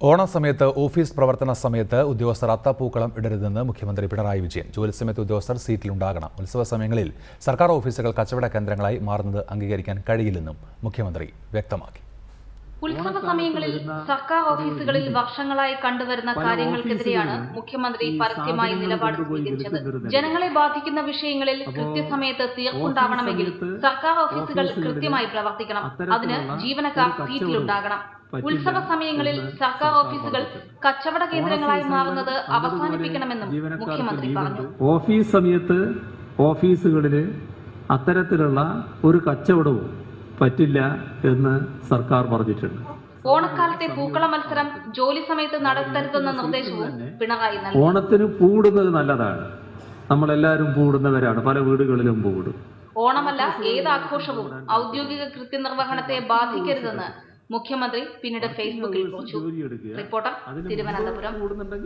ഓണസമയത്ത് office പ്രവർത്തന സമയത്ത് ഉദ്യോഗസ്ഥർ അത്തപ്പൂക്കളം ഇടരുതെന്ന് മുഖ്യമന്ത്രി പിണറായി വിജയൻ. ജോലി സമയത്ത് ഉദ്യോഗസ്ഥർ സീറ്റിലുണ്ടാകണം. ഉത്സവ സമയങ്ങളിൽ സർക്കാർ ഓഫീസുകൾ കച്ചവട കേന്ദ്രങ്ങളായി മാറുന്നത് അംഗീകരിക്കാൻ കഴിയില്ലെന്നും മുഖ്യമന്ത്രി വ്യക്തമാക്കി. ഉത്സവ സമയങ്ങളിൽ സർക്കാർ ഓഫീസുകളിൽ വർഷങ്ങളായി കണ്ടുവരുന്ന കാര്യങ്ങൾക്കെതിരെയാണ് മുഖ്യമന്ത്രി പരസ്യമായി നിലപാട് സ്വീകരിച്ചത്. ജനങ്ങളെ ബാധിക്കുന്ന വിഷയങ്ങളിൽ കൃത്യസമയത്ത് തീർപ്പുണ്ടാവണമെങ്കിൽ സർക്കാർ ഓഫീസുകൾ കൃത്യമായി പ്രവർത്തിക്കണം. അതിന് ജീവനക്കാർ സീറ്റിലുണ്ടാകണം. ഉത്സവ സമയങ്ങളിൽ സർക്കാർ ഓഫീസുകൾ കച്ചവട കേന്ദ്രങ്ങളായി മാറുന്നത് അവസാനിപ്പിക്കണമെന്നും മുഖ്യമന്ത്രി പറഞ്ഞു. ഓഫീസ് സമയത്ത് ഓഫീസുകളിൽ അത്തരത്തിലുള്ള ഒരു കച്ചവടവും പറ്റില്ല എന്ന് സർക്കാർ പറഞ്ഞിട്ടുണ്ട്. ഓണക്കാലത്തെ പൂക്കള മത്സരം ജോലി സമയത്ത് നടത്തരുതെന്ന നിർദ്ദേശവും പിണറായി നൽകി. ഓണത്തിന് പൂടുന്നത് നല്ലതാണ്. നമ്മളെല്ലാവരും പൂടുന്നവരാണ്, പല വീടുകളിലും പൂടും. ഓണമല്ല ഏത് ആഘോഷവും ഔദ്യോഗിക കൃത്യനിർവഹണത്തെ ബാധിക്കരുതെന്ന് മുഖ്യമന്ത്രി പിന്നീട് ഫേസ്ബുക്കിൽ കുറിച്ചു. റിപ്പോർട്ടർ, തിരുവനന്തപുരം.